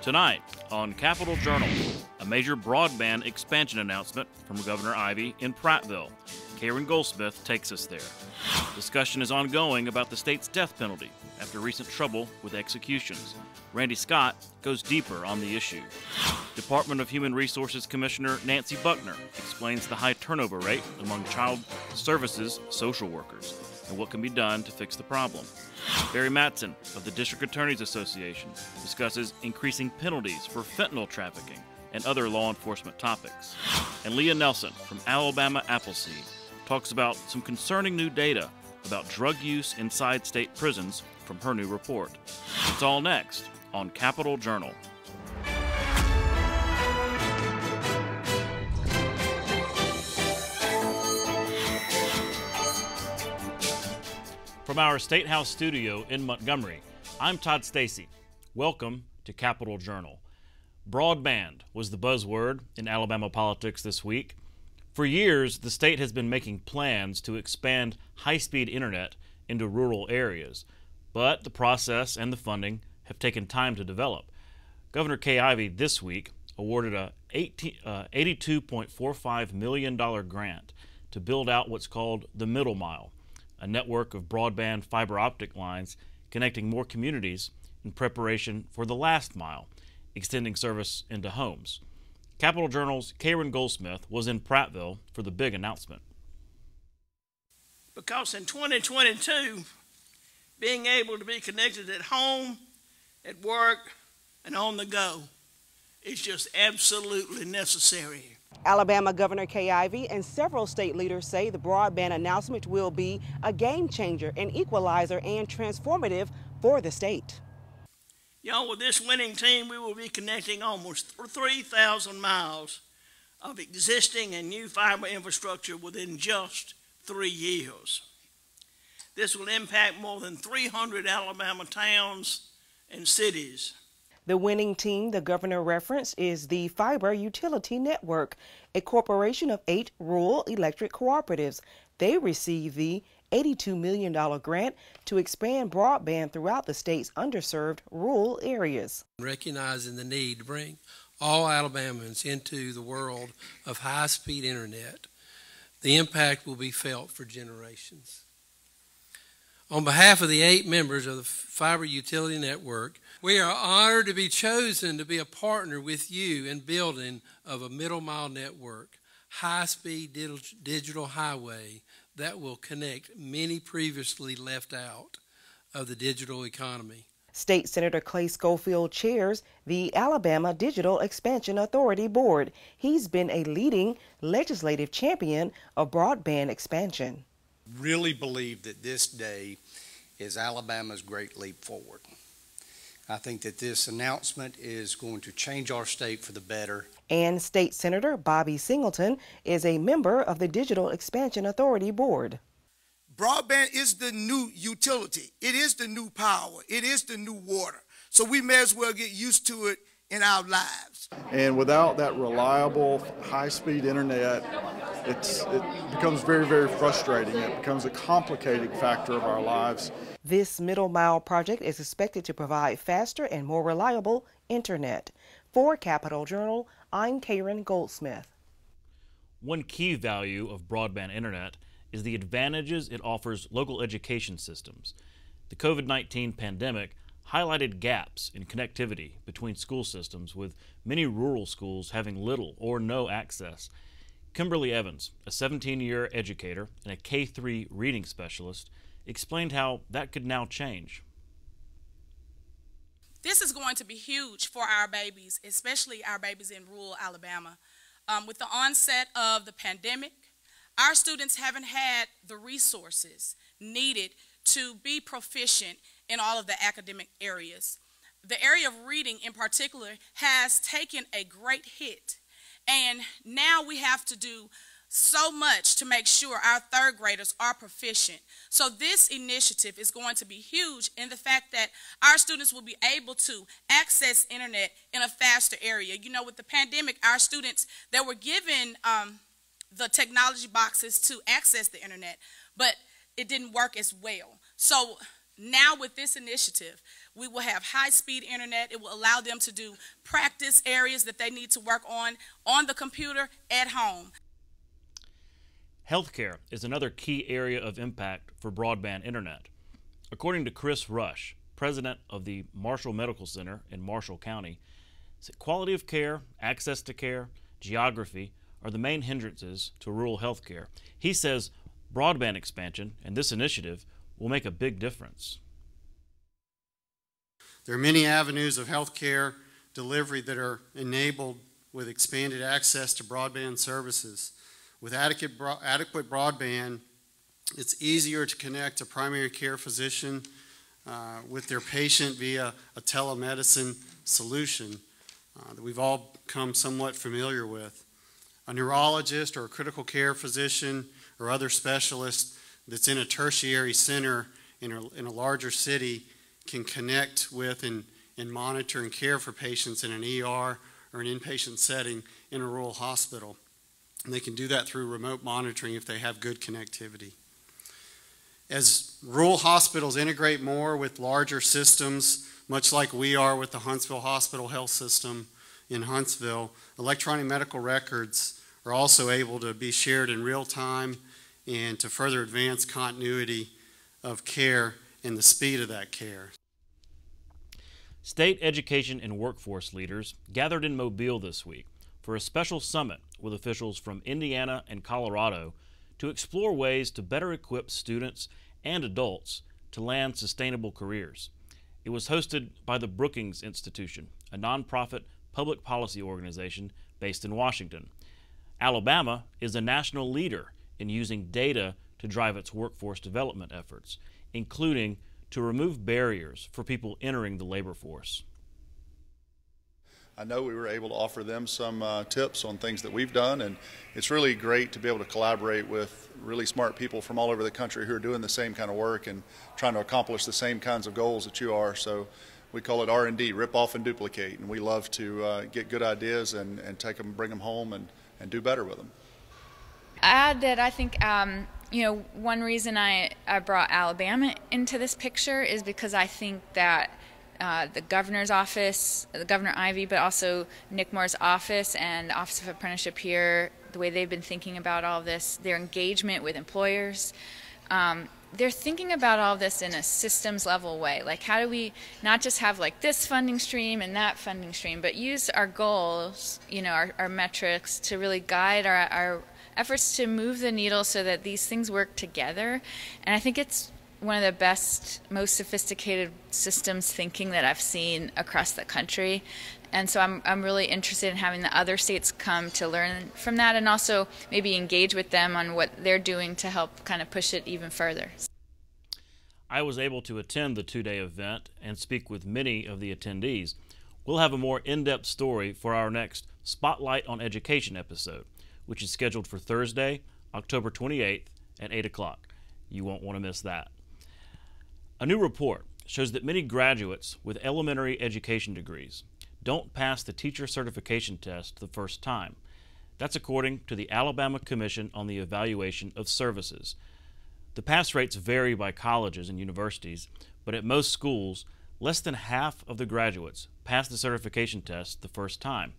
Tonight on Capitol Journal, a major broadband expansion announcement from Governor Ivey in Prattville. Karen Goldsmith takes us there. Discussion is ongoing about the state's death penalty after recent trouble with executions. Randy Scott goes deeper on the issue. Department of Human Resources Commissioner Nancy Buckner explains the high turnover rate among child services social workers and what can be done to fix the problem. Barry Matson of the District Attorneys Association discusses increasing penalties for fentanyl trafficking and other law enforcement topics. And Leah Nelson from Alabama Appleseed talks about some concerning new data about drug use inside state prisons from her new report. It's all next on Capitol Journal. From our State House studio in Montgomery, I'm Todd Stacy. Welcome to Capitol Journal. Broadband was the buzzword in Alabama politics this week. For years, the state has been making plans to expand high-speed internet into rural areas, but the process and the funding have taken time to develop. Governor Ivey this week awarded a $82.45 million grant to build out what's called the Middle Mile, a network of broadband fiber optic lines connecting more communities in preparation for the last mile, extending service into homes. Capitol Journal's Karen Goldsmith was in Prattville for the big announcement. Because in 2022, being able to be connected at home, at work, and on the go is just absolutely necessary. Alabama Governor Ivey and several state leaders say the broadband announcement will be a game changer, an equalizer, and transformative for the state. Y'all, with this winning team, we will be connecting almost 3,000 miles of existing and new fiber infrastructure within just 3 years. This will impact more than 300 Alabama towns and cities. The winning team the governor referenced is the Fiber Utility Network, a corporation of 8 rural electric cooperatives. They received the $82 million grant to expand broadband throughout the state's underserved rural areas. Recognizing the need to bring all Alabamans into the world of high-speed internet, the impact will be felt for generations. On behalf of the 8 members of the Fiber Utility Network, we are honored to be chosen to be a partner with you in building of a middle mile network, high-speed digital highway that will connect many previously left out of the digital economy. State Senator Clay Schofield chairs the Alabama Digital Expansion Authority Board. He's been a leading legislative champion of broadband expansion. Really believe that this day is Alabama's great leap forward. I think that this announcement is going to change our state for the better. And State Senator Bobby Singleton is a member of the Digital Expansion Authority Board. Broadband is the new utility. It is the new power. It is the new water. So we may as well get used to it in our lives. And without that reliable, high-speed internet, it becomes very, very frustrating. It becomes a complicating factor of our lives. This Middle Mile project is expected to provide faster and more reliable internet. For Capitol Journal, I'm Karen Goldsmith. One key value of broadband internet is the advantages it offers local education systems. The COVID-19 pandemic highlighted gaps in connectivity between school systems, with many rural schools having little or no access. Kimberly Evans, a 17-year educator and a K-3 reading specialist, explained how that could now change. This is going to be huge for our babies, especially our babies in rural Alabama. With the onset of the pandemic, our students haven't had the resources needed to be proficient in all of the academic areas. The area of reading in particular has taken a great hit, and now we have to do so much to make sure our third graders are proficient. So this initiative is going to be huge in the fact that our students will be able to access internet in a faster area. You know, with the pandemic, our students, they were given the technology boxes to access the internet, but it didn't work as well. So Now with this initiative, we will have high-speed internet. It will allow them to do practice areas that they need to work on the computer at home. Healthcare is another key area of impact for broadband internet. According to Chris Rush, president of the Marshall Medical Center in Marshall County, quality of care, access to care, geography are the main hindrances to rural healthcare. He says broadband expansion and this initiative will make a big difference. There are many avenues of healthcare delivery that are enabled with expanded access to broadband services. With adequate broadband, it's easier to connect a primary care physician with their patient via a telemedicine solution that we've all become somewhat familiar with. A neurologist or a critical care physician or other specialist that's in a tertiary center in a larger city can connect with and monitor and care for patients in an ER or an inpatient setting in a rural hospital. And they can do that through remote monitoring if they have good connectivity. As rural hospitals integrate more with larger systems, much like we are with the Huntsville Hospital Health System in Huntsville, electronic medical records are also able to be shared in real time and to further advance continuity of care and the speed of that care. State education and workforce leaders gathered in Mobile this week for a special summit with officials from Indiana and Colorado to explore ways to better equip students and adults to land sustainable careers. It was hosted by the Brookings Institution, a nonprofit public policy organization based in Washington. Alabama is a national leader in using data to drive its workforce development efforts, including to remove barriers for people entering the labor force. I know we were able to offer them some tips on things that we've done, and it's really great to be able to collaborate with really smart people from all over the country who are doing the same kind of work and trying to accomplish the same kinds of goals that you are. So we call it R&D, rip off and duplicate, and we love to get good ideas and take them, bring them home, and do better with them. Add that I think one reason I brought Alabama into this picture is because I think that the governor's office, Governor Ivey, but also Nick Moore's office and the Office of Apprenticeship here, the way they've been thinking about all this, their engagement with employers, they're thinking about all this in a systems level way. Like, how do we not just have like this funding stream and that funding stream, but use our goals, our metrics to really guide our efforts to move the needle so that these things work together. And I think it's one of the best, most sophisticated systems thinking that I've seen across the country. And so I'm really interested in having the other states come to learn from that and also maybe engage with them on what they're doing to help kind of push it even further. I was able to attend the two-day event and speak with many of the attendees. We'll have a more in-depth story for our next Spotlight on Education episode, which is scheduled for Thursday, October 28th at 8 o'clock. You won't want to miss that. A new report shows that many graduates with elementary education degrees don't pass the teacher certification test the first time. That's according to the Alabama Commission on the Evaluation of Services. The pass rates vary by colleges and universities, but at most schools, less than half of the graduates pass the certification test the first time.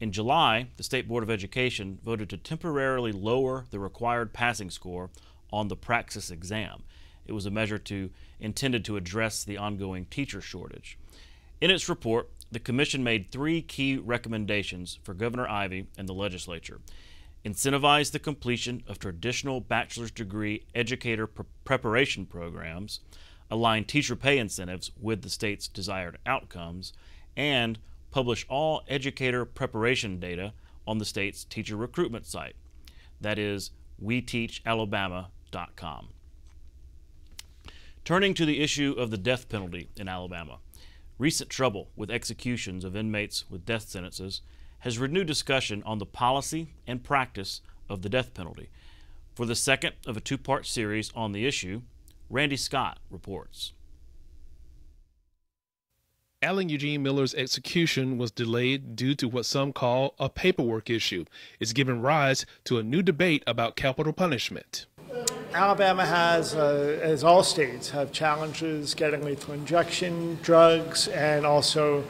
In July, the State Board of Education voted to temporarily lower the required passing score on the praxis exam. It was a measure intended to address the ongoing teacher shortage. In its report, the Commission made 3 key recommendations for Governor Ivey and the legislature. Incentivize the completion of traditional bachelor's degree educator preparation programs, align teacher pay incentives with the state's desired outcomes, and publish all educator preparation data on the state's teacher recruitment site. That is, weteachalabama.com. Turning to the issue of the death penalty in Alabama, recent trouble with executions of inmates with death sentences has renewed discussion on the policy and practice of the death penalty. For the second of a 2-part series on the issue, Randy Scott reports. Allen Eugene Miller's execution was delayed due to what some call a paperwork issue. It's given rise to a new debate about capital punishment. Alabama has, as all states, have challenges getting lethal injection drugs, and also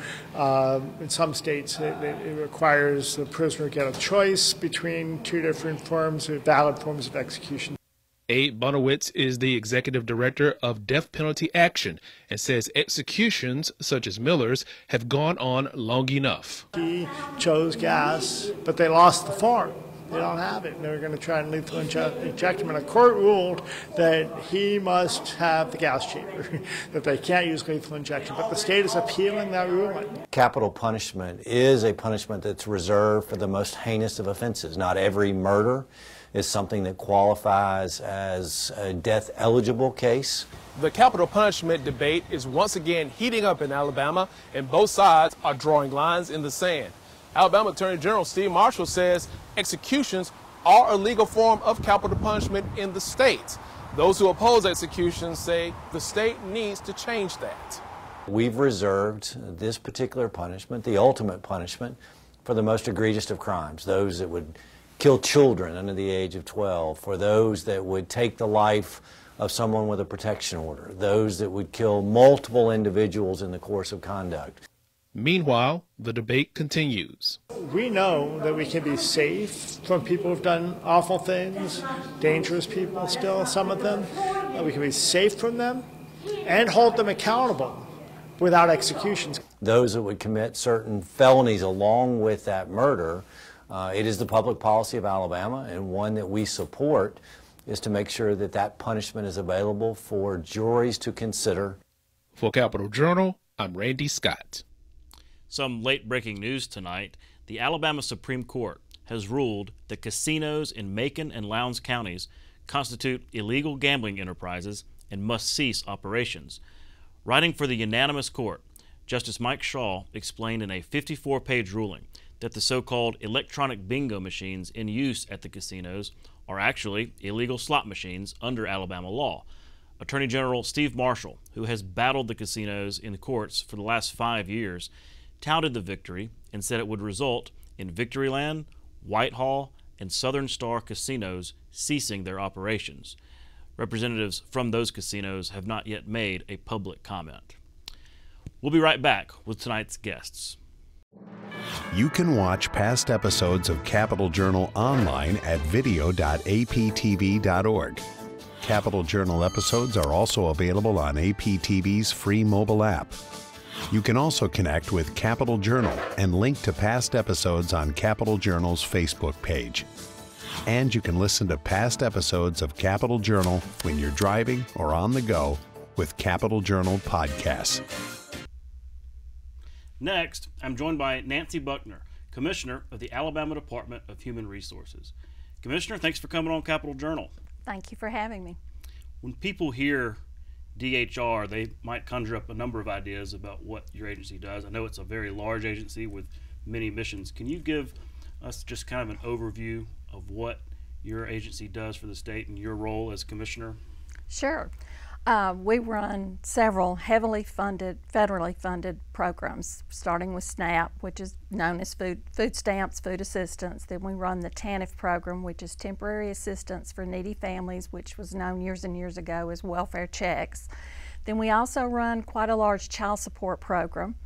in some states it requires the prisoner get a choice between two different valid forms of execution. Abe Bonowitz is the executive director of Death Penalty Action and says executions, such as Miller's, have gone on long enough. He chose gas, but they lost the farm. They don't have it, and they're going to try and lethal inject him. And a court ruled that he must have the gas chamber, that they can't use lethal injection. But the state is appealing that ruling. Capital punishment is a punishment that's reserved for the most heinous of offenses. Not every murder is something that qualifies as a death-eligible case. The capital punishment debate is once again heating up in Alabama, and both sides are drawing lines in the sand. Alabama Attorney General Steve Marshall says executions are a legal form of capital punishment in the state. Those who oppose executions say the state needs to change that. We've reserved this particular punishment, the ultimate punishment, for the most egregious of crimes, those that would kill children under the age of 12, for those that would take the life of someone with a protection order, those that would kill multiple individuals in the course of conduct. Meanwhile, the debate continues. We know that we can be safe from people who've done awful things, dangerous people still, some of them. We can be safe from them and hold them accountable without executions. Those that would commit certain felonies along with that murder, it is the public policy of Alabama, and one that we support, is to make sure that that punishment is available for juries to consider. For Capital Journal, I'm Randy Scott. Some late-breaking news tonight. The Alabama Supreme Court has ruled that casinos in Macon and Lowndes counties constitute illegal gambling enterprises and must cease operations. Writing for the unanimous court, Justice Mike Shaw explained in a 54-page ruling that the so-called electronic bingo machines in use at the casinos are actually illegal slot machines under Alabama law. Attorney General Steve Marshall, who has battled the casinos in the courts for the last 5 years, touted the victory and said it would result in Victoryland, Whitehall, and Southern Star casinos ceasing their operations. Representatives from those casinos have not yet made a public comment. We'll be right back with tonight's guests. You can watch past episodes of Capital Journal online at video.aptv.org. Capital Journal episodes are also available on APTV's free mobile app. You can also connect with Capital Journal and link to past episodes on Capital Journal's Facebook page. And you can listen to past episodes of Capital Journal when you're driving or on the go with Capital Journal podcasts. Next, I'm joined by Nancy Buckner, Commissioner of the Alabama Department of Human Resources. Commissioner, thanks for coming on Capital Journal. Thank you for having me. When people hear DHR, they might conjure up a number of ideas about what your agency does. I know it's a very large agency with many missions. Can you give us just kind of an overview of what your agency does for the state and your role as commissioner? Sure. We run several heavily funded, federally funded programs, starting with SNAP, which is known as food stamps, food assistance. Then we run the TANF program, which is temporary assistance for needy families, which was known years and years ago as welfare checks. Then we also run quite a large child support program.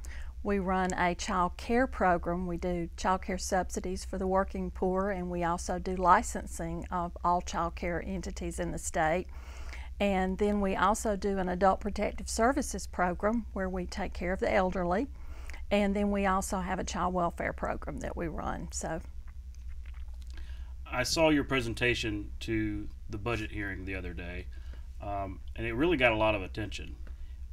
We run a child care program. We do child care subsidies for the working poor, and we also do licensing of all child care entities in the state. And then we also do an adult protective services program where we take care of the elderly. And then we also have a child welfare program that we run. So, I saw your presentation to the budget hearing the other day, and it really got a lot of attention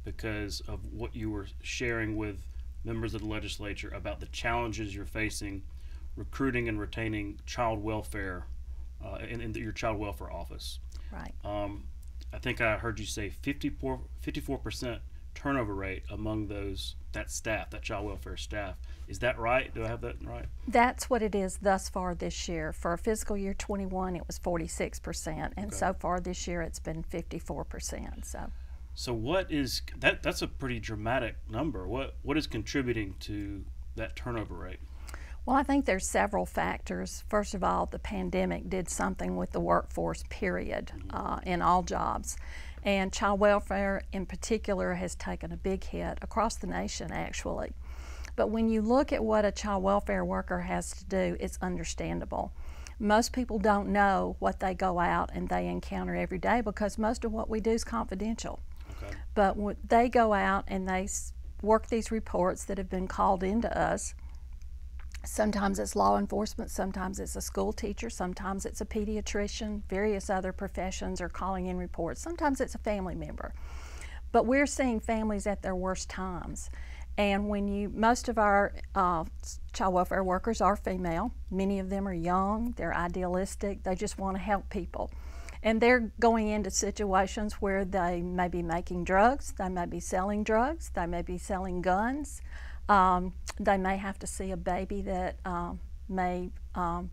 because of what you were sharing with members of the legislature about the challenges you're facing recruiting and retaining child welfare in your child welfare office. Right. I think I heard you say 54% turnover rate among that staff, that child welfare staff. Is that right? Do I have that right? That's what it is thus far this year. For fiscal year 21, it was 46%, and so far this year it's been 54%. So what is that? That's a pretty dramatic number. What is contributing to that turnover rate? Well, I think there's several factors. First of all, the pandemic did something with the workforce, period, in all jobs. And child welfare in particular has taken a big hit across the nation, actually. But when you look at what a child welfare worker has to do, it's understandable. Most people don't know what they go out and they encounter every day because most of what we do is confidential. Okay. But when they go out and they work these reports that have been called into us, sometimes it's law enforcement, sometimes it's a school teacher, sometimes it's a pediatrician, various other professions are calling in reports, sometimes it's a family member. But we're seeing families at their worst times. And when most of our child welfare workers are female, many of them are young, they're idealistic, they just want to help people. And they're going into situations where they may be making drugs, they may be selling drugs, they may be selling guns. They may have to see a baby that may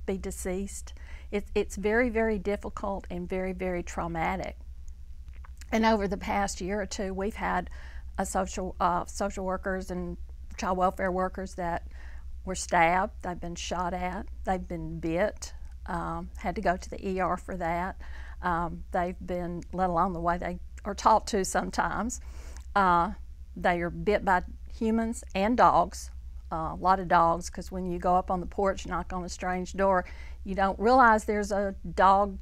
be deceased. It's very, very difficult and very, very traumatic. And over the past year or two, we've had social workers and child welfare workers that were stabbed, they've been shot at, they've been bit, had to go to the ER for that. They've been, let alone the way they are taught to sometimes, they are bit by humans and dogs, a lot of dogs, because when you go up on the porch, knock on a strange door, you don't realize there's a dog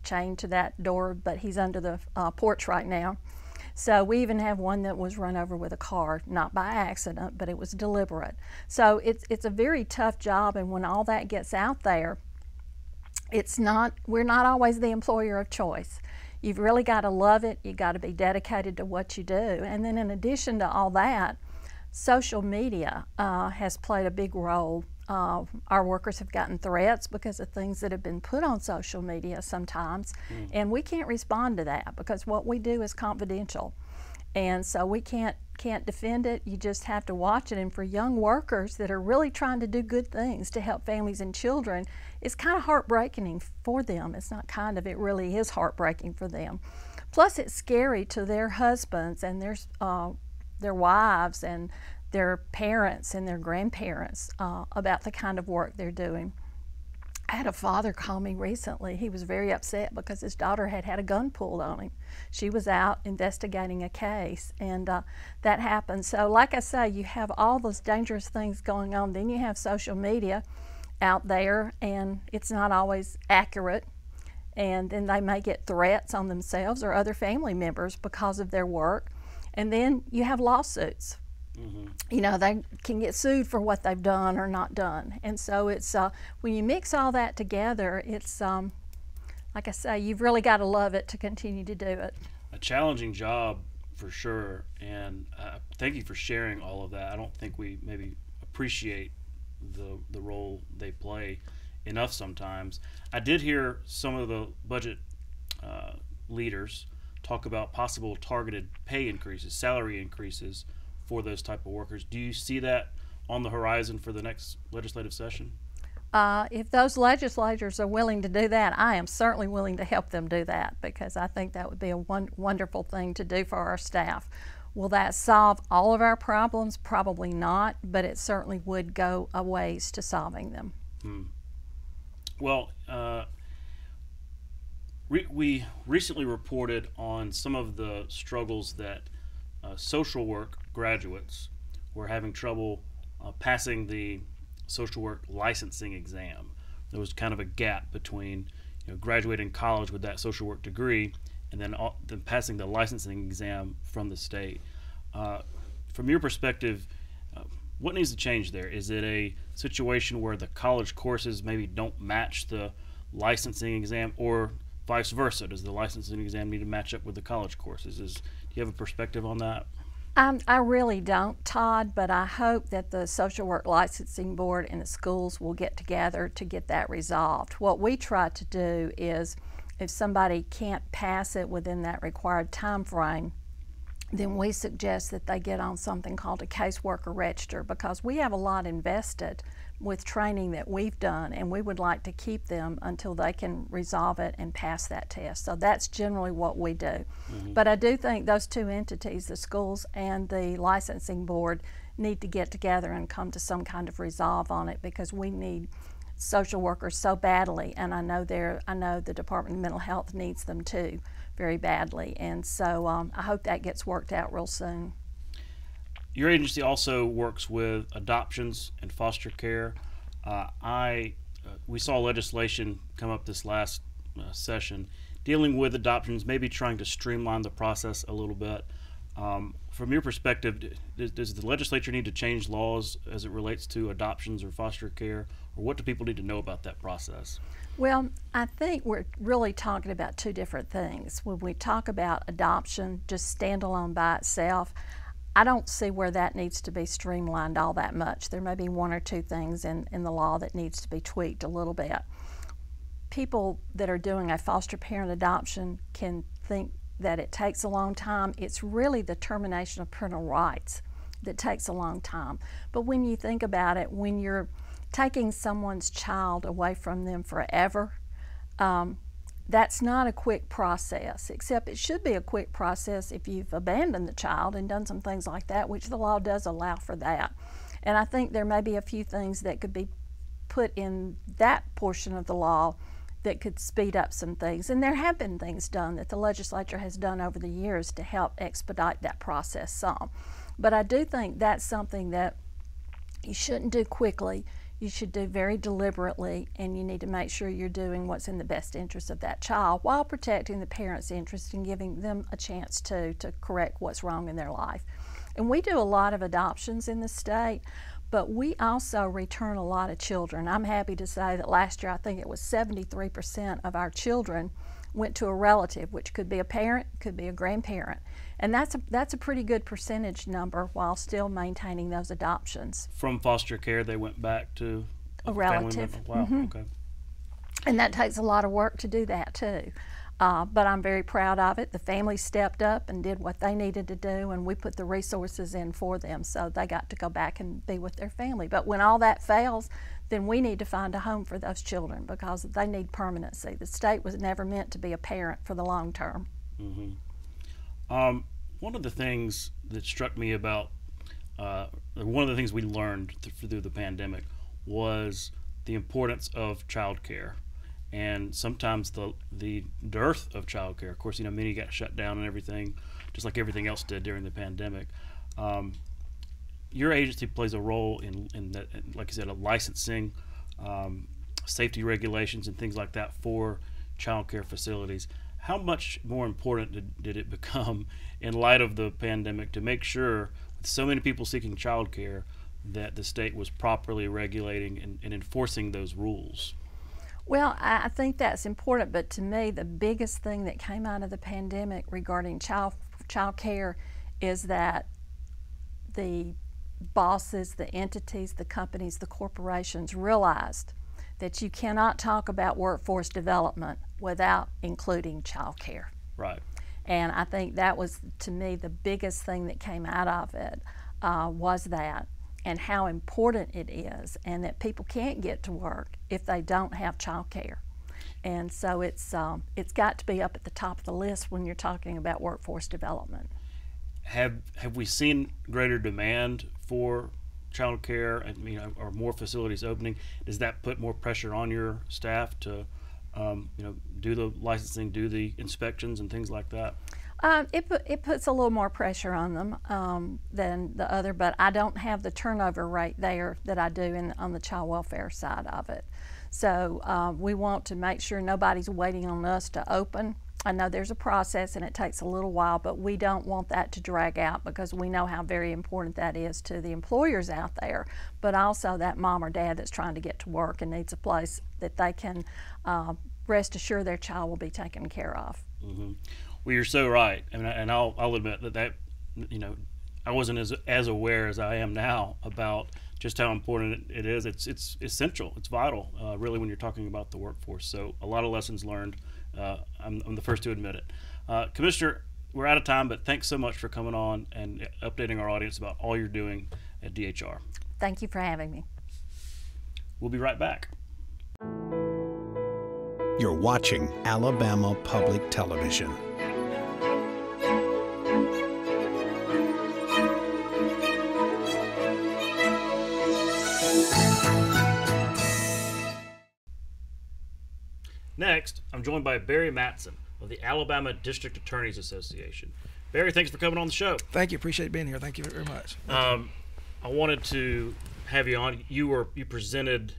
chained to that door, but he's under the porch right now. So we even have one that was run over with a car, not by accident, but it was deliberate. So it's a very tough job, and when all that gets out there, we're not always the employer of choice. You've really got to love it, you've got to be dedicated to what you do. And then in addition to all that, social media has played a big role. Our workers have gotten threats because of things that have been put on social media sometimes, and we can't respond to that because what we do is confidential. And so we can't defend it, you just have to watch it. And for young workers that are really trying to do good things to help families and children, it's kind of heartbreaking for them. It's not kind of, it really is heartbreaking for them. Plus it's scary to their husbands and their wives and their parents and their grandparents about the kind of work they're doing. I had a father call me recently. He was very upset because his daughter had had a gun pulled on him. She was out investigating a case, and that happened. So like I say, you have all those dangerous things going on. Then you have social media out there, and it's not always accurate. And then they may get threats on themselves or other family members because of their work. And then you have lawsuits. You know, they can get sued for what they've done or not done. And so it's, when you mix all that together, it's, like I say, you've really got to love it to continue to do it. A challenging job for sure, and thank you for sharing all of that. I don't think we maybe appreciate the role they play enough sometimes. I did hear some of the budget leaders talk about possible targeted pay increases, salary increases for those type of workers. Do you see that on the horizon for the next legislative session? If those legislators are willing to do that, I am certainly willing to help them do that, because I think that would be a wonderful thing to do for our staff. Will that solve all of our problems? Probably not, but it certainly would go a ways to solving them. Well, we recently reported on some of the struggles that social work graduates were having trouble passing the social work licensing exam. There was kind of a gap between graduating college with that social work degree and then passing the licensing exam from the state. From your perspective, what needs to change there? Is it a situation where the college courses maybe don't match the licensing exam, or vice versa? Does the licensing exam need to match up with the college courses? Do you have a perspective on that? I really don't, Todd, but I hope that the Social Work Licensing Board and the schools will get together to get that resolved. What we try to do is, if somebody can't pass it within that required time frame, then we suggest that they get on something called a caseworker register, because we have a lot invested with training that we've done, and we would like to keep them until they can resolve it and pass that test. So that's generally what we do. But I do think those two entities, the schools and the licensing board, need to get together and come to some kind of resolve on it, because we need social workers so badly, and I know the Department of Mental Health needs them too very badly, and so I hope that gets worked out real soon. Your agency also works with adoptions and foster care. We saw legislation come up this last session dealing with adoptions, maybe trying to streamline the process a little bit. From your perspective, does the legislature need to change laws as it relates to adoptions or foster care, or what do people need to know about that process? Well, I think we're really talking about two different things. When we talk about adoption, just standalone by itself, I don't see where that needs to be streamlined all that much. There may be one or two things in the law that needs to be tweaked a little bit. People that are doing a foster parent adoption can think that it takes a long time. It's really the termination of parental rights that takes a long time. But when you think about it, when you're taking someone's child away from them forever, that's not a quick process, except it should be a quick process if you've abandoned the child and done some things like that, which the law does allow for that. And I think there may be a few things that could be put in that portion of the law that could speed up some things. And there have been things done that the legislature has done over the years to help expedite that process some. But I do think that's something that you shouldn't do quickly. You should do very deliberately, and you need to make sure you're doing what's in the best interest of that child while protecting the parents' interest and giving them a chance to correct what's wrong in their life. And we do a lot of adoptions in the state, but we also return a lot of children. I'm happy to say that last year I think it was 73% of our children went to a relative, which could be a parent, could be a grandparent. And that's a pretty good percentage number while still maintaining those adoptions. From foster care, they went back to a relative. Wow, okay. And that takes a lot of work to do that too. But I'm very proud of it. The family stepped up and did what they needed to do, and we put the resources in for them, so they got to go back and be with their family. But when all that fails, then we need to find a home for those children, because they need permanency. The state was never meant to be a parent for the long term. Mm-hmm. One of the things that struck me about, one of the things we learned through the pandemic was the importance of child care. And sometimes the dearth of child care. Of course, many got shut down and everything, just like everything else did during the pandemic. Your agency plays a role in that, like you said, licensing, safety regulations, and things like that for child care facilities. How much more important did it become in light of the pandemic to make sure, with so many people seeking child care, that the state was properly regulating and enforcing those rules? Well, I think that's important, but to me, the biggest thing that came out of the pandemic regarding child care is that the bosses, the entities, the companies, the corporations realized that you cannot talk about workforce development without including child care. Right. And I think that was, to me, the biggest thing that came out of it was that, and how important it is, and that people can't get to work if they don't have child care. And so it's got to be up at the top of the list when you're talking about workforce development. Have we seen greater demand for child care, or more facilities opening? Does that put more pressure on your staff to do the licensing, do the inspections and things like that? It puts a little more pressure on them than the other, but I don't have the turnover rate there that I do on the child welfare side of it. So we want to make sure nobody's waiting on us to open. I know there's a process and it takes a little while, but we don't want that to drag out, because we know how very important that is to the employers out there, but also that mom or dad that's trying to get to work and needs a place that they can rest assured their child will be taken care of. Mm-hmm. Well, you're so right, and I'll admit that I wasn't as aware as I am now about just how important it is. It's essential. It's vital, really, when you're talking about the workforce. So a lot of lessons learned. I'm the first to admit it. Commissioner, we're out of time, but thanks so much for coming on and updating our audience about all you're doing at DHR. Thank you for having me. We'll be right back. You're watching Alabama Public Television. next, I'm joined by Barry Matson of the Alabama District Attorneys Association. Barry, thanks for coming on the show. Thank you. Appreciate being here. Thank you very much. I wanted to have you on. You presented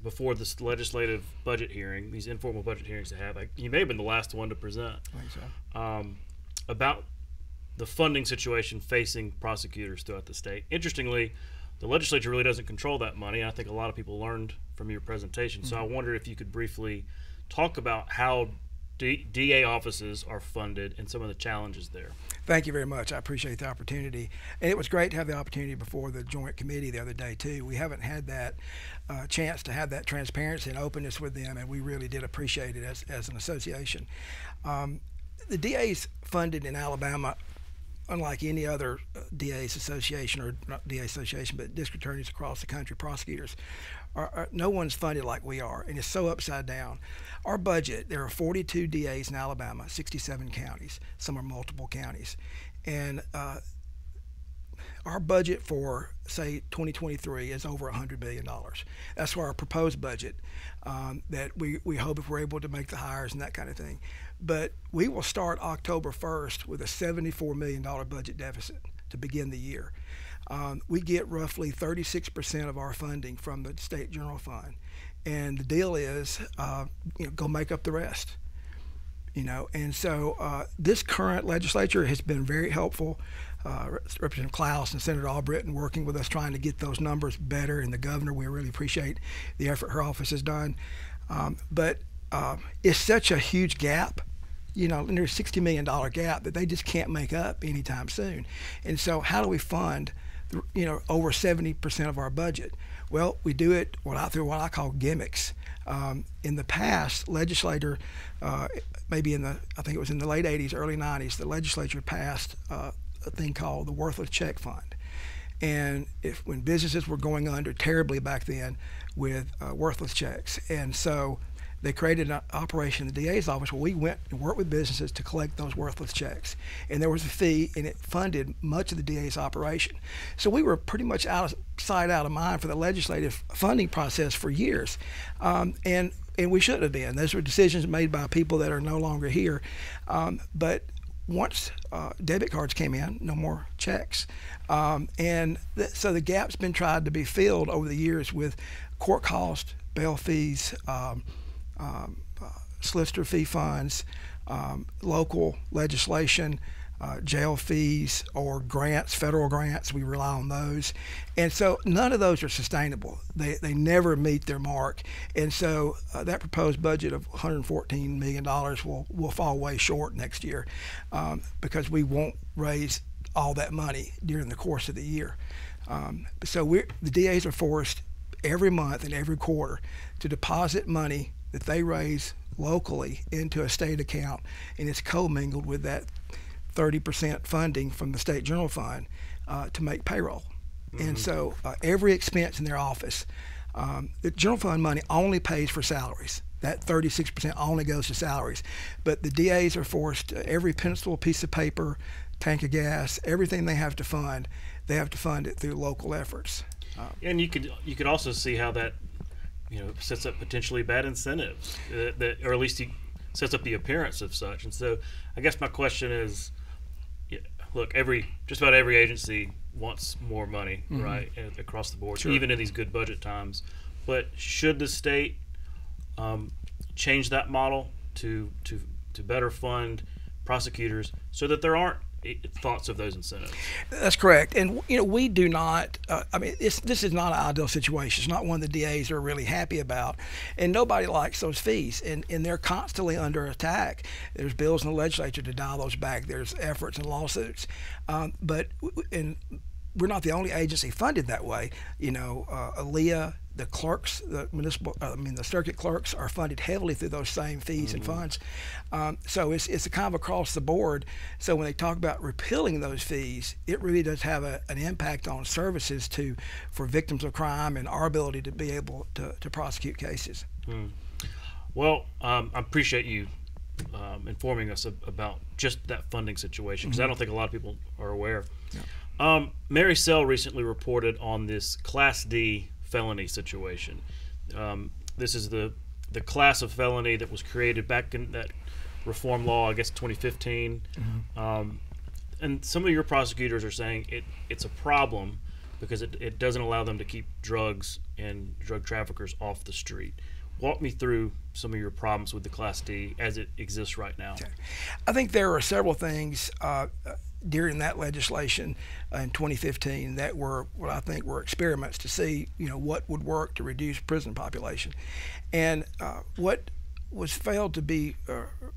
before this legislative budget hearing, these informal budget hearings to have. You may have been the last one to present. I think so. About the funding situation facing prosecutors throughout the state. Interestingly, the legislature really doesn't control that money. I think a lot of people learned from your presentation. So I wondered if you could briefly talk about how DA offices are funded and some of the challenges there. Thank you very much. I appreciate the opportunity. And it was great to have the opportunity before the joint committee the other day, too. We haven't had that chance to have that transparency and openness with them, and we really did appreciate it as an association. The DA's funded in Alabama, unlike any other DA's association, or not DA association, but district attorneys across the country, prosecutors, no one's funded like we are, and it's so upside down. Our budget, there are 42 DAs in Alabama, 67 counties. Some are multiple counties. And our budget for, say, 2023 is over $100 billion. That's our proposed budget that we hope if we're able to make the hires and that kind of thing. But we will start October 1st with a $74 million budget deficit to begin the year. We get roughly 36% of our funding from the state general fund. And the deal is, go make up the rest. And so this current legislature has been very helpful. Representative Klaus and Senator Albritton working with us, trying to get those numbers better. And the governor, we really appreciate the effort her office has done. But it's such a huge gap, and there's a $60 million gap that they just can't make up anytime soon. And so how do we fund, over 70% of our budget? Well, we do it through what I call gimmicks. In the past, legislator, maybe I think it was in the late 80s, early 90s, the legislature passed a thing called the Worthless Check Fund. And when businesses were going under terribly back then with worthless checks. And so they created an operation in the DA's office where we went and worked with businesses to collect those worthless checks. And there was a fee, and it funded much of the DA's operation. So we were pretty much out of sight, out of mind for the legislative funding process for years. And we should have been. Those were decisions made by people that are no longer here. But once debit cards came in, no more checks. So the gap's been tried to be filled over the years with court costs, bail fees, solicitor fee funds, local legislation, jail fees, or grants, federal grants. We rely on those. And so none of those are sustainable. They never meet their mark. And so that proposed budget of $114 million will fall way short next year because we won't raise all that money during the course of the year. So the DAs are forced every month and every quarter to deposit money that they raise locally into a state account, and it's commingled with that 30% funding from the state general fund to make payroll. Mm-hmm. And so every expense in their office, the general fund money only pays for salaries. That 36% only goes to salaries. But the DAs are forced, every pencil, piece of paper, tank of gas, everything they have to fund it through local efforts. And you could also see how that sets up potentially bad incentives, or at least sets up the appearance of such. And so I guess my question is, look, just about every agency wants more money, mm-hmm. right, across the board, sure. Even in these good budget times. But should the state change that model to better fund prosecutors so that there aren't thoughts of those incentives? That's correct. And we do not, this is not an ideal situation. It's not one the DAs are really happy about, and nobody likes those fees, and they're constantly under attack. There's bills in the legislature to dial those back. There's efforts and lawsuits, but we're not the only agency funded that way. Leah, the clerks, the circuit clerks are funded heavily through those same fees, mm-hmm. and funds. So it's a kind of across the board. So when they talk about repealing those fees, it really does have an impact on services for victims of crime and our ability to be able to prosecute cases. Mm. Well, I appreciate you informing us about just that funding situation, because mm-hmm. I don't think a lot of people are aware. Yeah. Mary Sell recently reported on this Class D felony situation. This is the the class of felony that was created back in that reform law, I guess 2015. And some of your prosecutors are saying it's a problem because it doesn't allow them to keep drugs and drug traffickers off the street. Walk me through some of your problems with the Class D as it exists right now. Okay. I think there are several things during that legislation in 2015 that were what I think were experiments to see, what would work to reduce prison population. And what was failed to be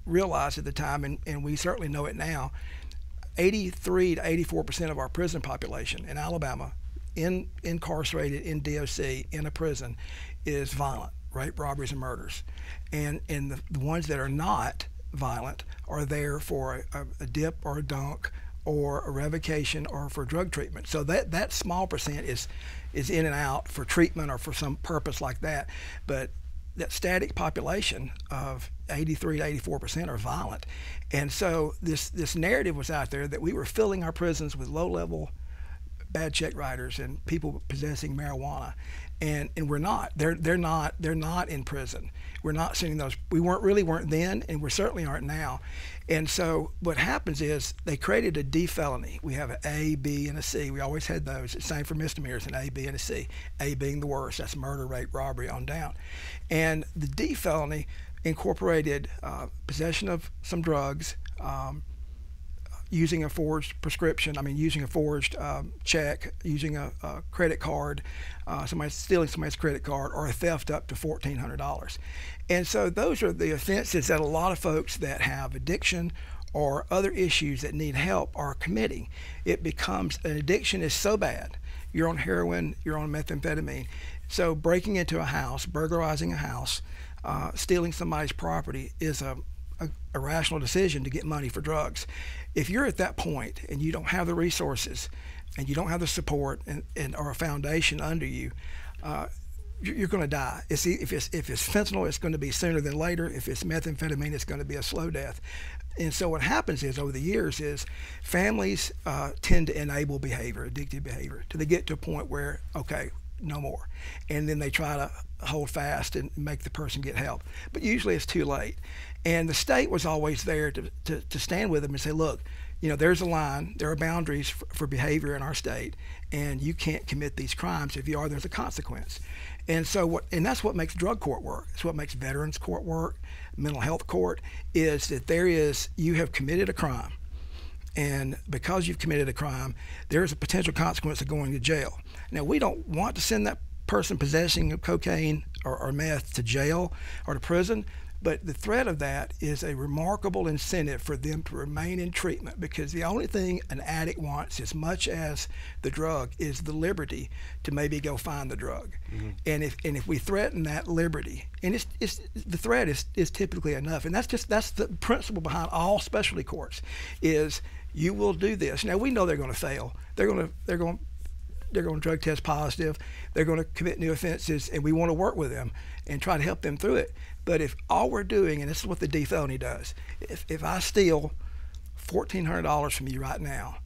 realized at the time, and we certainly know it now, 83 to 84% of our prison population in Alabama, incarcerated in DOC in a prison, is violent. Rape, robberies, and murders. And the ones that are not violent are there for a dip or a dunk or a revocation or for drug treatment. So that small percent is in and out for treatment or for some purpose like that. But that static population of 83 to 84% are violent. And so this narrative was out there that we were filling our prisons with low-level bad check writers and people possessing marijuana. And we're not. They're not in prison. We're not seeing those. We weren't then, and we certainly aren't now. And so what happens is they created a D felony. We have an A, B, and a C. We always had those. It's the same for misdemeanors, an A, B, and a C. A being the worst. That's murder, rape, robbery on down. And the D felony incorporated possession of some drugs, using a forged prescription, using a forged check, using a credit card, stealing somebody's credit card, or a theft up to $1,400. And so those are the offenses that a lot of folks that have addiction or other issues that need help are committing. It becomes, an addiction is so bad. You're on heroin, you're on methamphetamine. So breaking into a house, burglarizing a house, stealing somebody's property is a rational decision to get money for drugs. If you're at that point and you don't have the resources and you don't have the support and or a foundation under you, you're going to die. If it's fentanyl, it's going to be sooner than later. If it's methamphetamine, it's going to be a slow death. And so what happens is, over the years, is families tend to enable behavior, addictive behavior, till they get to a point where, okay, no more. And then they try to hold fast and make the person get help. But usually it's too late. And the state was always there to stand with them and say, look, there's a line, there are boundaries for behavior in our state, and you can't commit these crimes. If you are, there's a consequence. And so that's what makes drug court work. It's what makes veterans court work, mental health court, is that you have committed a crime. And because you've committed a crime, there is a potential consequence of going to jail. Now, we don't want to send that person possessing of cocaine or meth to jail or to prison, but the threat of that is a remarkable incentive for them to remain in treatment, because the only thing an addict wants, as much as the drug, is the liberty to maybe go find the drug. Mm-hmm. And if we threaten that liberty, and the threat is typically enough, and that's the principle behind all specialty courts, is you will do this. Now, we know they're going to fail. They're going to drug test positive. They're going to commit new offenses, and we want to work with them and try to help them through it. But if all we're doing, and this is what the D felony does, if I steal $1,400 from you right now,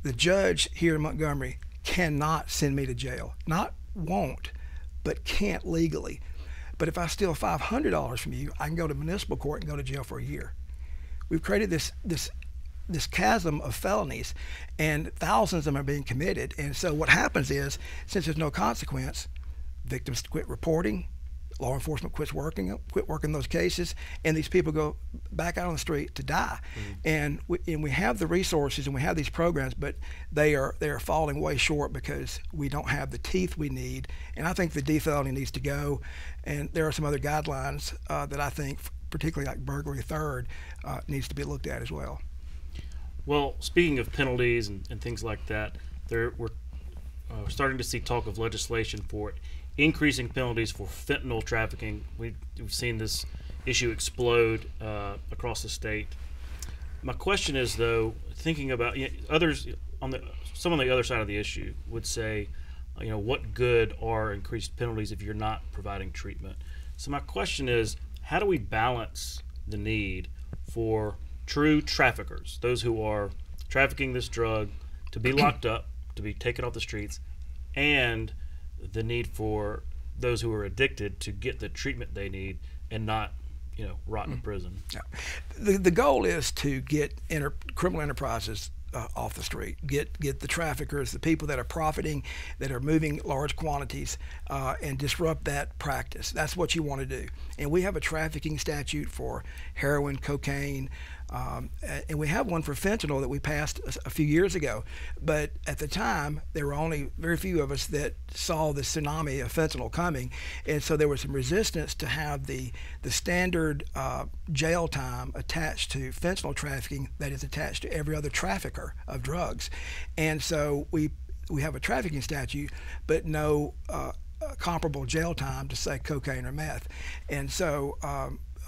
the judge here in Montgomery cannot send me to jail. Not won't, but can't legally. But if I steal $500 from you, I can go to municipal court and go to jail for a year. We've created this chasm of felonies, and thousands of them are being committed. And so what happens is, since there's no consequence, victims quit reporting, law enforcement quit working those cases, and these people go back out on the street to die. Mm-hmm. And we have the resources and we have these programs, but they are falling way short because we don't have the teeth we need. And I think the D felony needs to go. And there are some other guidelines that I think, particularly like burglary third, needs to be looked at as well. Well, speaking of penalties and things like that, we're starting to see talk of legislation for increasing penalties for fentanyl trafficking. We've seen this issue explode across the state. My question is, though, thinking about others some on the other side of the issue would say, what good are increased penalties if you're not providing treatment? So my question is, how do we balance the need for true traffickers, those who are trafficking this drug, to be locked up, to be taken off the streets, and the need for those who are addicted to get the treatment they need and not, rot in prison. Yeah. The goal is to get criminal enterprises off the street, get the traffickers, the people that are profiting, that are moving large quantities, and disrupt that practice. That's what you want to do. And we have a trafficking statute for heroin, cocaine, and we have one for fentanyl that we passed a few years ago. But at the time, there were only very few of us that saw the tsunami of fentanyl coming, and so there was some resistance to have the standard jail time attached to fentanyl trafficking that is attached to every other trafficker of drugs. And so we have a trafficking statute, but no comparable jail time to, say, cocaine or meth. And so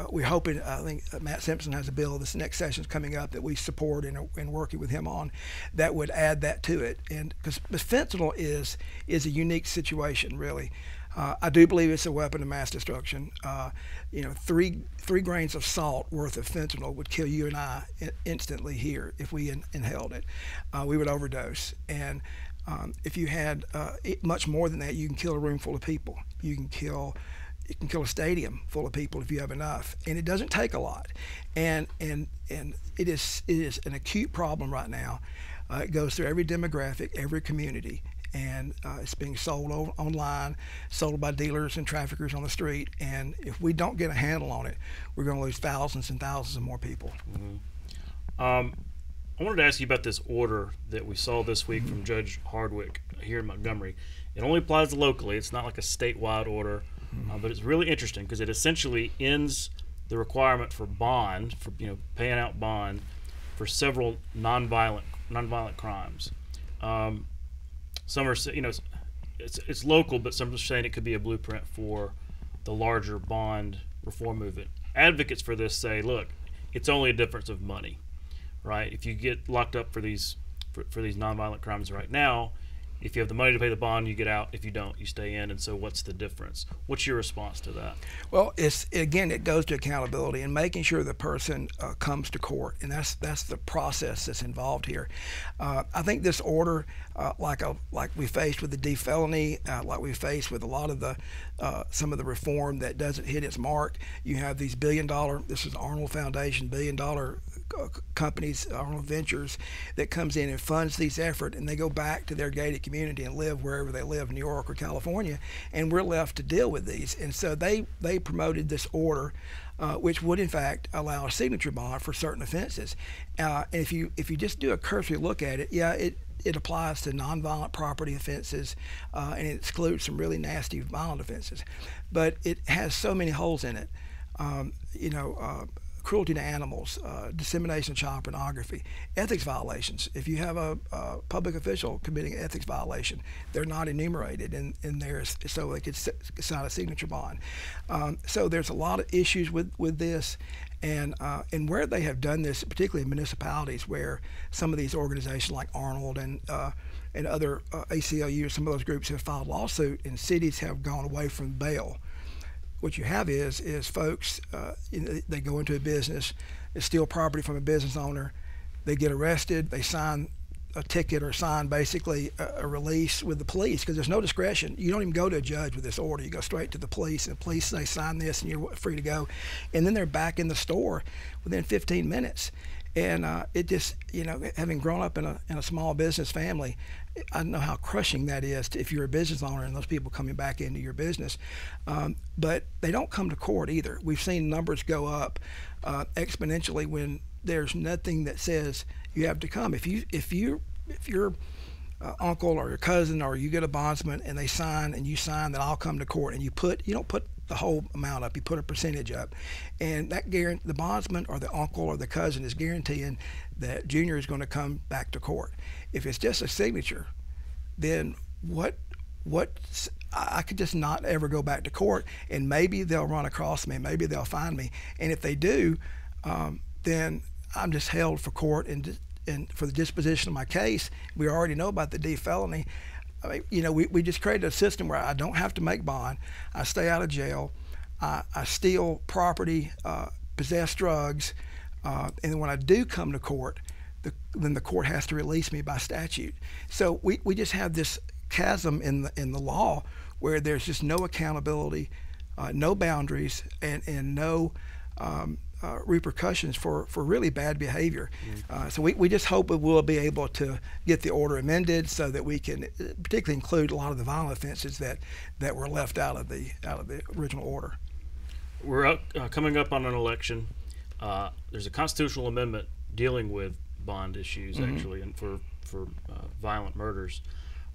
we're hoping, I think Matt Simpson has a bill this next session coming up that we support and working with him on that would add that to it. And because fentanyl is a unique situation, really. I do believe it's a weapon of mass destruction. 3 grains of salt worth of fentanyl would kill you and I instantly here if we inhaled it. We would overdose. And if you had much more than that, you can kill a room full of people. You can kill a stadium full of people if you have enough, and it doesn't take a lot. And it is an acute problem right now. It goes through every demographic, every community, and it's being sold online, sold by dealers and traffickers on the street. And if we don't get a handle on it, we're going to lose thousands and thousands of more people. I wanted to ask you about this order that we saw this week from Judge Hardwick here in Montgomery. It only applies locally. It's not like a statewide order. But it's really interesting because it essentially ends the requirement for bond, for paying out bond for several nonviolent crimes. Some are, it's local, but some are saying it could be a blueprint for the larger bond reform movement. Advocates for this say, look, it's only a difference of money, right? If you get locked up for these nonviolent crimes right now, if you have the money to pay the bond, you get out. If you don't, you stay in. And so what's the difference? What's your response to that? Well, it goes to accountability and making sure the person comes to court. And that's the process that's involved here. I think this order, like we faced with the D felony, like we faced with a lot of some of the reform that doesn't hit its mark. You have these this is Arnold Foundation, $1 billion companies, Arnold Ventures, that comes in and funds these efforts, and they go back to their gated community and live wherever they live, New York or California, and we're left to deal with these. And so they promoted this order, which would in fact allow a signature bond for certain offenses. And if you just do a cursory look at it, it applies to nonviolent property offenses, and it excludes some really nasty violent offenses. But it has so many holes in it. Cruelty to animals, dissemination of child pornography, ethics violations. If you have a public official committing an ethics violation, they're not enumerated in there, so they could sign a signature bond. So there's a lot of issues with this, and where they have done this, particularly in municipalities where some of these organizations like Arnold and other ACLU, some of those groups have filed lawsuit, and cities have gone away from bail. What you have is folks, they go into a business, they steal property from a business owner, they get arrested, they sign a ticket or sign basically a release with the police because there's no discretion. You don't even go to a judge with this order. You go straight to the police, and the police say sign this and you're free to go. And then they're back in the store within 15 minutes. And it just, having grown up in a small business family, I know how crushing that is if you're a business owner and those people coming back into your business. But they don't come to court either. We've seen numbers go up exponentially when there's nothing that says you have to come. If your uncle or your cousin or you get a bondsman and they sign and you sign that I'll come to court, and you don't put the whole amount up, you put a percentage up, and that the bondsman or the uncle or the cousin is guaranteeing that Junior is going to come back to court. If it's just a signature, then I could just not ever go back to court, and maybe they'll run across me, maybe they'll find me, and if they do, then I'm just held for court and for the disposition of my case. We already know about the D felony. I mean, we just created a system where I don't have to make bond. I stay out of jail. I steal property, possess drugs, and when I do come to court, then the court has to release me by statute. So we just have this chasm in the law where there's just no accountability, no boundaries, and no repercussions for really bad behavior. So we just hope that we'll be able to get the order amended so that we can particularly include a lot of the violent offenses that were left out of the original order. We're coming up on an election. There's a constitutional amendment dealing with bond issues, actually, and for violent murders.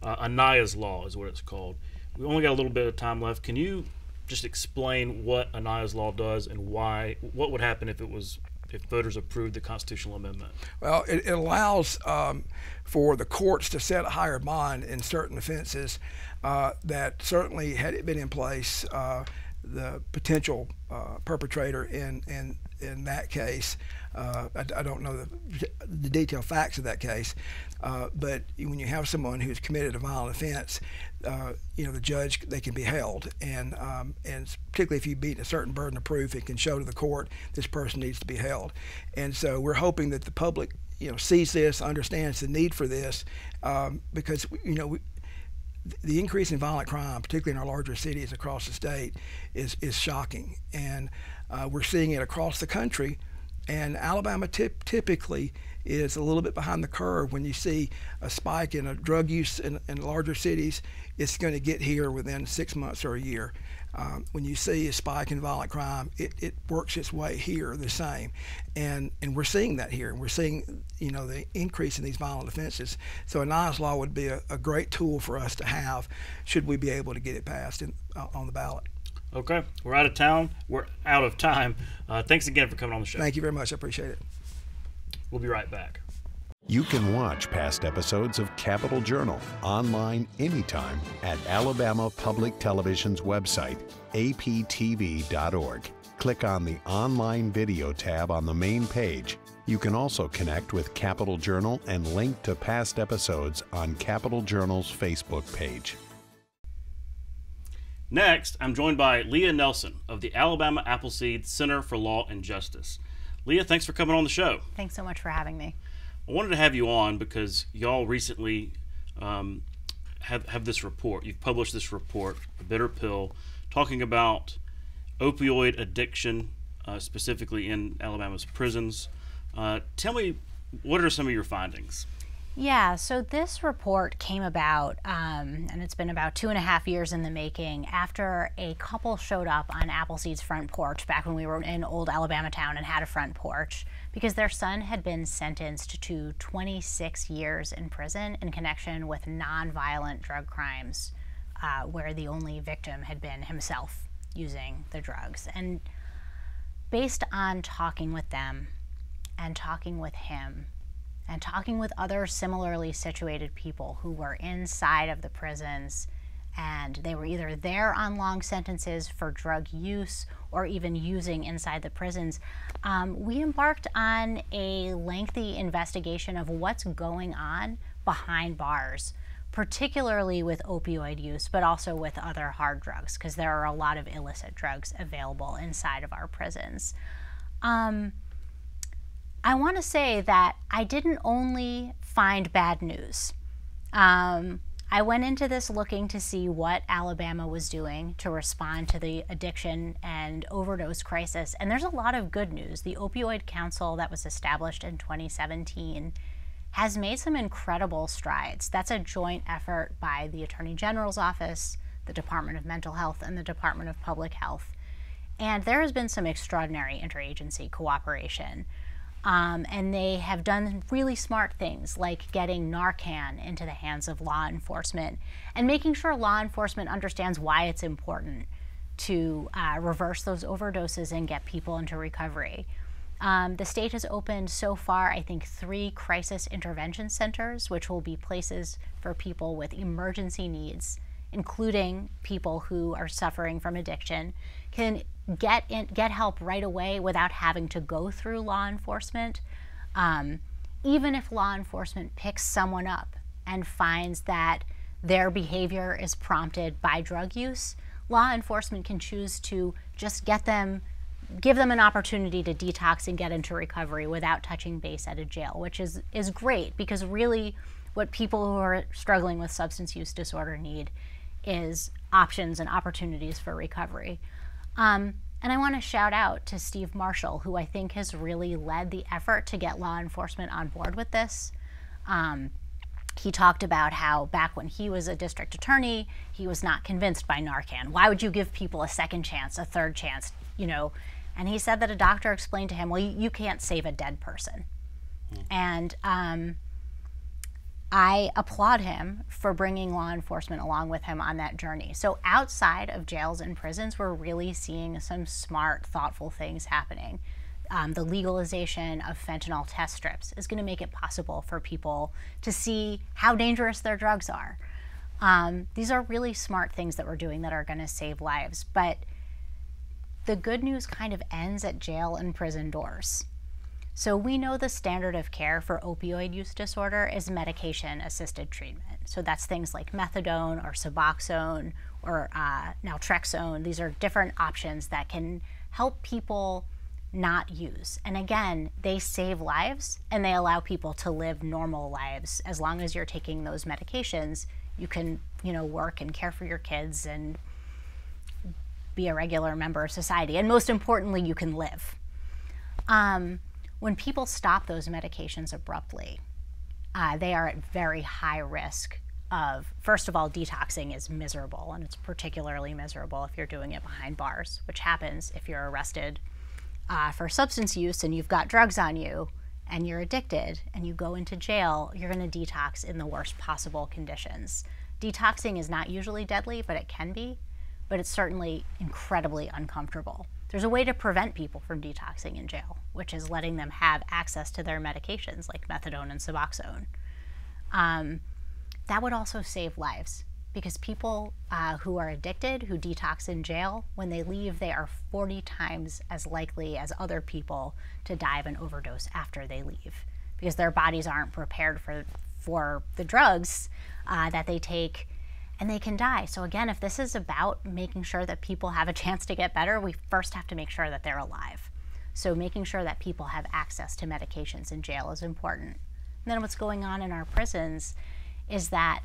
Anaya's Law is what it's called. We only got a little bit of time left. Can you just explain what Anaya's Law does and what would happen if voters approved the constitutional amendment? Well, it allows for the courts to set a higher bond in certain offenses that certainly, had it been in place, the potential perpetrator in that case, I don't know the detailed facts of that case, but when you have someone who's committed a violent offense, the judge, they can be held, and particularly if you beat a certain burden of proof, it can show to the court this person needs to be held. And so we're hoping that the public, sees this, understands the need for this, because the increase in violent crime, particularly in our larger cities across the state, is shocking, and we're seeing it across the country. And Alabama typically is a little bit behind the curve. When you see a spike in drug use in larger cities, it's going to get here within 6 months or a year. When you see a spike in violent crime, it works its way here the same. And we're seeing that here. And we're seeing, the increase in these violent offenses. So Anaya's Law would be a great tool for us to have should we be able to get it passed on the ballot. Okay, we're out of town. We're out of time. Thanks again for coming on the show. Thank you very much. I appreciate it. We'll be right back. You can watch past episodes of Capitol Journal online anytime at Alabama Public Television's website, aptv.org. Click on the Online Video tab on the main page. You can also connect with Capitol Journal and link to past episodes on Capitol Journal's Facebook page. Next, I'm joined by Leah Nelson of the Alabama Appleseed Center for Law and Justice. Leah, thanks for coming on the show. Thanks so much for having me. I wanted to have you on because y'all recently have this report. You've published this report, The Bitter Pill, talking about opioid addiction, specifically in Alabama's prisons. Tell me, what are some of your findings? Yeah, so this report came about, and it's been about 2.5 years in the making, after a couple showed up on Appleseed's front porch back when we were in old Alabama town and had a front porch, because their son had been sentenced to 26 years in prison in connection with nonviolent drug crimes, where the only victim had been himself using the drugs. And based on talking with them and talking with him, and talking with other similarly situated people who were inside of the prisons, and they were either there on long sentences for drug use or even using inside the prisons, we embarked on a lengthy investigation of what's going on behind bars, particularly with opioid use, but also with other hard drugs, because there are a lot of illicit drugs available inside of our prisons. I want to say that I didn't only find bad news. I went into this looking to see what Alabama was doing to respond to the addiction and overdose crisis, and there's a lot of good news. The Opioid Council that was established in 2017 has made some incredible strides. That's a joint effort by the Attorney General's Office, the Department of Mental Health, and the Department of Public Health. And there has been some extraordinary interagency cooperation. And they have done really smart things like getting Narcan into the hands of law enforcement and making sure law enforcement understands why it's important to reverse those overdoses and get people into recovery. The state has opened so far, I think, 3 crisis intervention centers, which will be places for people with emergency needs, including people who are suffering from addiction, can get help right away without having to go through law enforcement. Even if law enforcement picks someone up and finds that their behavior is prompted by drug use, law enforcement can choose to just give them an opportunity to detox and get into recovery without touching base at a jail, which is great, because really What people who are struggling with substance use disorder need is options and opportunities for recovery. And I want to shout out to Steve Marshall, who I think has really led the effort to get law enforcement on board with this. He talked about how back when he was a district attorney, he was not convinced by Narcan. Why would you give people a second chance, a third chance, you know? And he said that a doctor explained to him, well, you can't save a dead person. And I applaud him for bringing law enforcement along with him on that journey. So outside of jails and prisons, we're really seeing some smart, thoughtful things happening. The legalization of fentanyl test strips is going to make it possible for people to see how dangerous their drugs are. These are really smart things that we're doing that are going to save lives. But the good news kind of ends at jail and prison doors. So we know the standard of care for opioid use disorder is medication-assisted treatment. So that's things like methadone or Suboxone or naltrexone. These are different options that can help people not use. And again, they save lives and they allow people to live normal lives. As long as you're taking those medications, you can, you know, work and care for your kids and be a regular member of society. And most importantly, you can live. When people stop those medications abruptly, they are at very high risk of, first of all, detoxing is miserable, and it's particularly miserable if you're doing it behind bars, which happens if you're arrested for substance use and you've got drugs on you and you're addicted and you go into jail, you're going to detox in the worst possible conditions. Detoxing is not usually deadly, but it can be, but it's certainly incredibly uncomfortable. There's a way to prevent people from detoxing in jail, which is letting them have access to their medications like methadone and Suboxone. That would also save lives, because people who are addicted, who detox in jail, when they leave, they are 40 times as likely as other people to die of an overdose after they leave, because their bodies aren't prepared for the drugs that they take, and they can die. So again, if this is about making sure that people have a chance to get better, we first have to make sure that they're alive. So making sure that people have access to medications in jail is important. And then what's going on in our prisons is that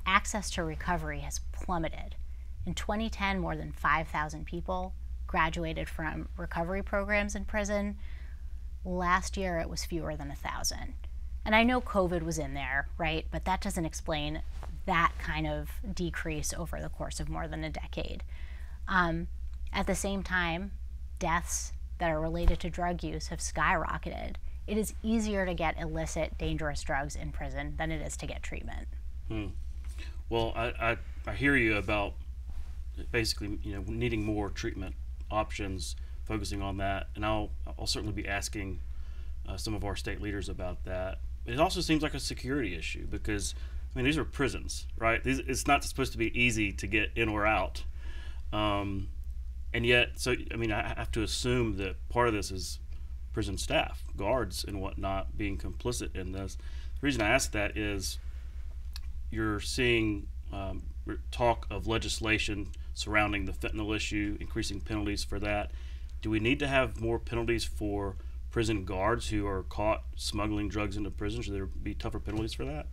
access to recovery has plummeted. In 2010, more than 5,000 people graduated from recovery programs in prison. Last year, it was fewer than 1,000. And I know COVID was in there, right? But that doesn't explain that kind of decrease over the course of more than a decade. At the same time, deaths that are related to drug use have skyrocketed. It is easier to get illicit, dangerous drugs in prison than it is to get treatment. Well, I hear you about basically, you know, needing more treatment options, focusing on that, and I'll certainly be asking some of our state leaders about that. It also seems like a security issue, because I mean, these are prisons, right? It's not supposed to be easy to get in or out, and yet, so I mean, I have to assume that part of this is prison staff, guards and whatnot, being complicit in this. The reason I ask that is you're seeing talk of legislation surrounding the fentanyl issue, increasing penalties for that. Do we need to have more penalties for prison guards who are caught smuggling drugs into prison? Should there be tougher penalties for that?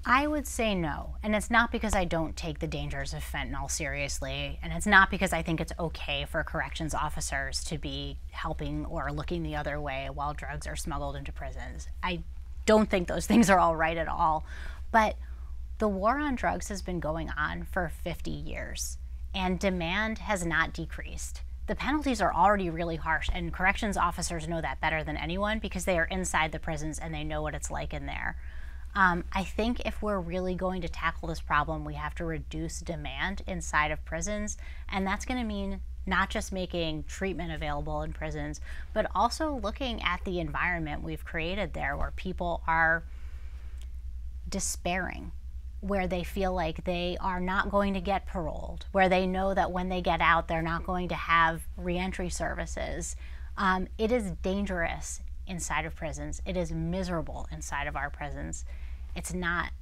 I would say no, and it's not because I don't take the dangers of fentanyl seriously, and it's not because I think it's okay for corrections officers to be helping or looking the other way while drugs are smuggled into prisons. I don't think those things are all right at all, but the war on drugs has been going on for 50 years, and demand has not decreased. The penalties are already really harsh, and corrections officers know that better than anyone because they are inside the prisons and they know what it's like in there. I think if we're really going to tackle this problem, we have to reduce demand inside of prisons, and that's going to mean not just making treatment available in prisons, but also looking at the environment we've created there where people are despairing, where they feel like they are not going to get paroled, where they know that when they get out, they're not going to have reentry services. It is dangerous inside of prisons. It is miserable inside of our prisons. It's not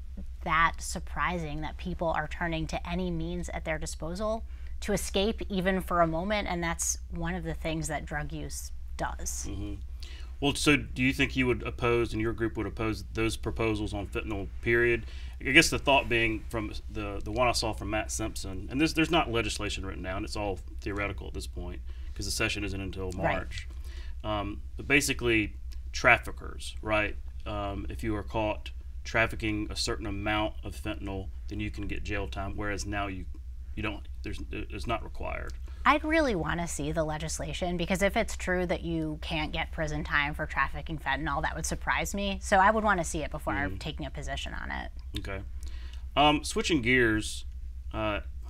that surprising that people are turning to any means at their disposal to escape even for a moment, and that's one of the things that drug use does. Well, so do you think you would oppose, and your group would oppose those proposals on fentanyl, period? I guess the thought being from the one I saw from Matt Simpson, and there's not legislation written down, it's all theoretical at this point because the session isn't until March. Right. But basically, traffickers, right? If you are caught trafficking a certain amount of fentanyl, then you can get jail time, whereas now you don't, it's not required. I'd really want to see the legislation, because if it's true that you can't get prison time for trafficking fentanyl, that would surprise me. So I would want to see it before taking a position on it. Okay. Switching gears,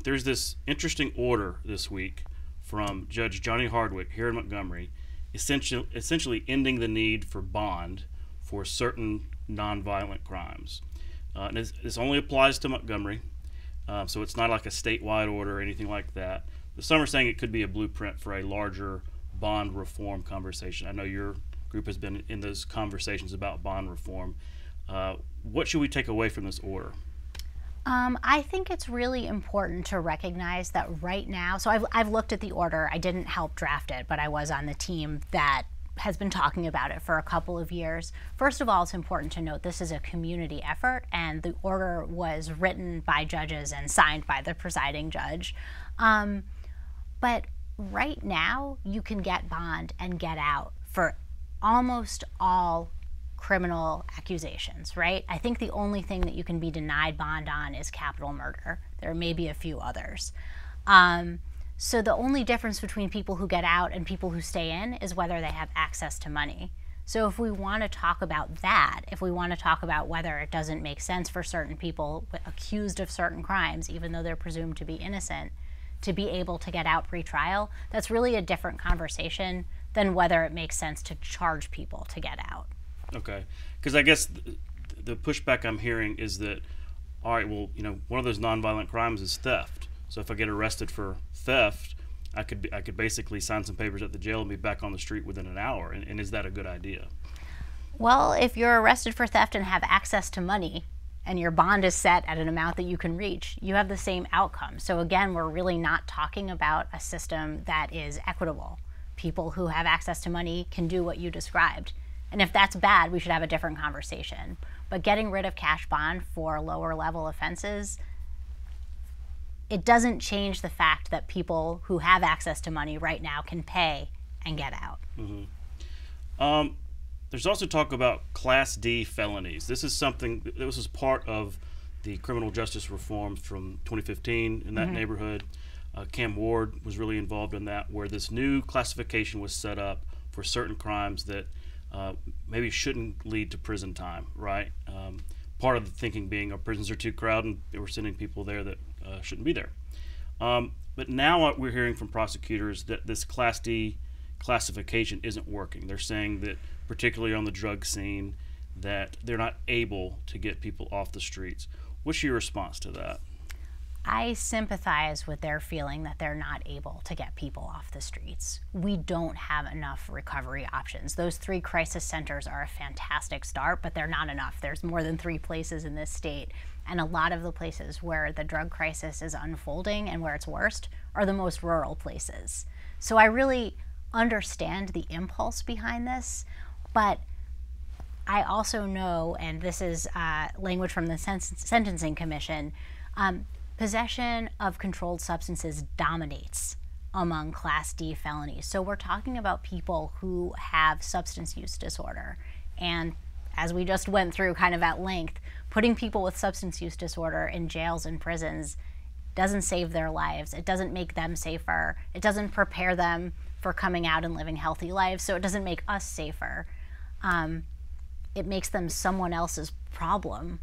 there's this interesting order this week from Judge Johnny Hardwick here in Montgomery, essentially ending the need for bond for certain nonviolent crimes. And this only applies to Montgomery, so it's not like a statewide order or anything like that. But some are saying it could be a blueprint for a larger bond reform conversation. I know your group has been in those conversations about bond reform. What should we take away from this order? I think it's really important to recognize that right now, so I've looked at the order. I didn't help draft it, but I was on the team that has been talking about it for a couple of years. First of all, it's important to note this is a community effort, and the order was written by judges and signed by the presiding judge. But right now, you can get bond and get out for almost all criminal accusations, right? I think the only thing that you can be denied bond on is capital murder. There may be a few others. So the only difference between people who get out and people who stay in is whether they have access to money. So if we want to talk about that, if we want to talk about whether it doesn't make sense for certain people accused of certain crimes, even though they're presumed to be innocent, to be able to get out pre-trial, that's really a different conversation than whether it makes sense to charge people to get out. Okay, because I guess the pushback I'm hearing is that, all right, well, you know, one of those nonviolent crimes is theft. So if I get arrested for theft, I could basically sign some papers at the jail and be back on the street within an hour. And is that a good idea? Well, if you're arrested for theft and have access to money, and your bond is set at an amount that you can reach, you have the same outcome. So again, we're really not talking about a system that is equitable. People who have access to money can do what you described. And if that's bad, we should have a different conversation. But getting rid of cash bond for lower level offenses, it doesn't change the fact that people who have access to money right now can pay and get out. Mm-hmm. There's also talk about Class D felonies. This is something, this was part of the criminal justice reform from 2015 in that neighborhood. Cam Ward was really involved in that, where this new classification was set up for certain crimes that maybe shouldn't lead to prison time, right? Part of the thinking being our prisons are too crowded and we're sending people there that shouldn't be there. But now we're hearing from prosecutors that this Class D classification isn't working. They're saying that, particularly on the drug scene, that they're not able to get people off the streets. What's your response to that? I sympathize with their feeling that they're not able to get people off the streets. We don't have enough recovery options. Those 3 crisis centers are a fantastic start, but they're not enough. There's more than 3 places in this state, and a lot of the places where the drug crisis is unfolding and where it's worst are the most rural places. So I really understand the impulse behind this, but I also know, and this is language from the Sentencing Commission, possession of controlled substances dominates among Class D felonies. So we're talking about people who have substance use disorder. And as we just went through kind of at length, putting people with substance use disorder in jails and prisons doesn't save their lives. It doesn't make them safer. It doesn't prepare them for coming out and living healthy lives. So it doesn't make us safer. It makes them someone else's problem.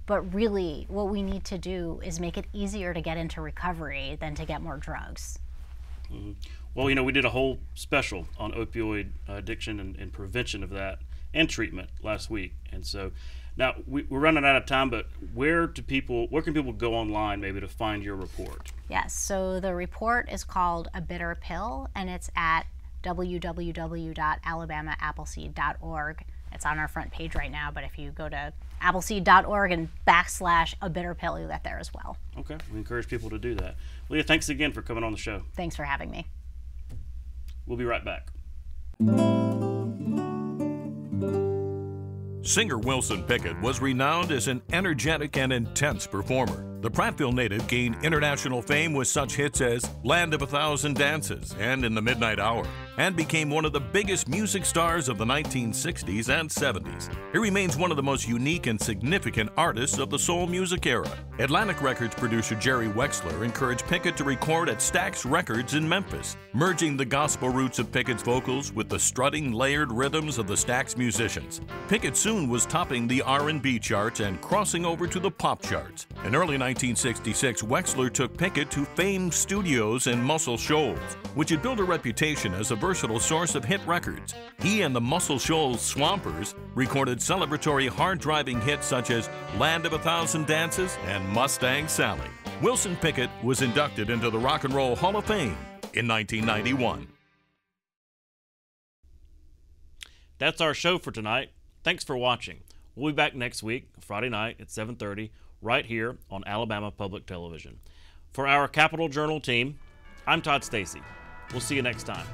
But really, what we need to do is make it easier to get into recovery than to get more drugs. Mm-hmm. Well, you know, we did a whole special on opioid addiction and prevention of that and treatment last week. And so now we're running out of time, but where can people go online maybe to find your report? Yes, so the report is called A Bitter Pill, and it's at www.alabamaappleseed.org. It's on our front page right now, but if you go to appleseed.org and /A Bitter Pill, you'll get there as well. Okay, we encourage people to do that. Leah, thanks again for coming on the show. Thanks for having me. We'll be right back. Singer Wilson Pickett was renowned as an energetic and intense performer. The Prattville native gained international fame with such hits as Land of a Thousand Dances and In the Midnight Hour, and became one of the biggest music stars of the 1960s and 70s. He remains one of the most unique and significant artists of the soul music era. Atlantic Records producer Jerry Wexler encouraged Pickett to record at Stax Records in Memphis, merging the gospel roots of Pickett's vocals with the strutting, layered rhythms of the Stax musicians. Pickett soon was topping the R&B charts and crossing over to the pop charts. In early 1966, Wexler took Pickett to famed studios in Muscle Shoals, which had built a reputation as a versatile source of hit records. He and the Muscle Shoals Swampers recorded celebratory hard-driving hits such as Land of a Thousand Dances and Mustang Sally. Wilson Pickett was inducted into the Rock and Roll Hall of Fame in 1991. That's our show for tonight. Thanks for watching. We'll be back next week, Friday night at 7:30, right here on Alabama Public Television. For our Capitol Journal team, I'm Todd Stacy. We'll see you next time.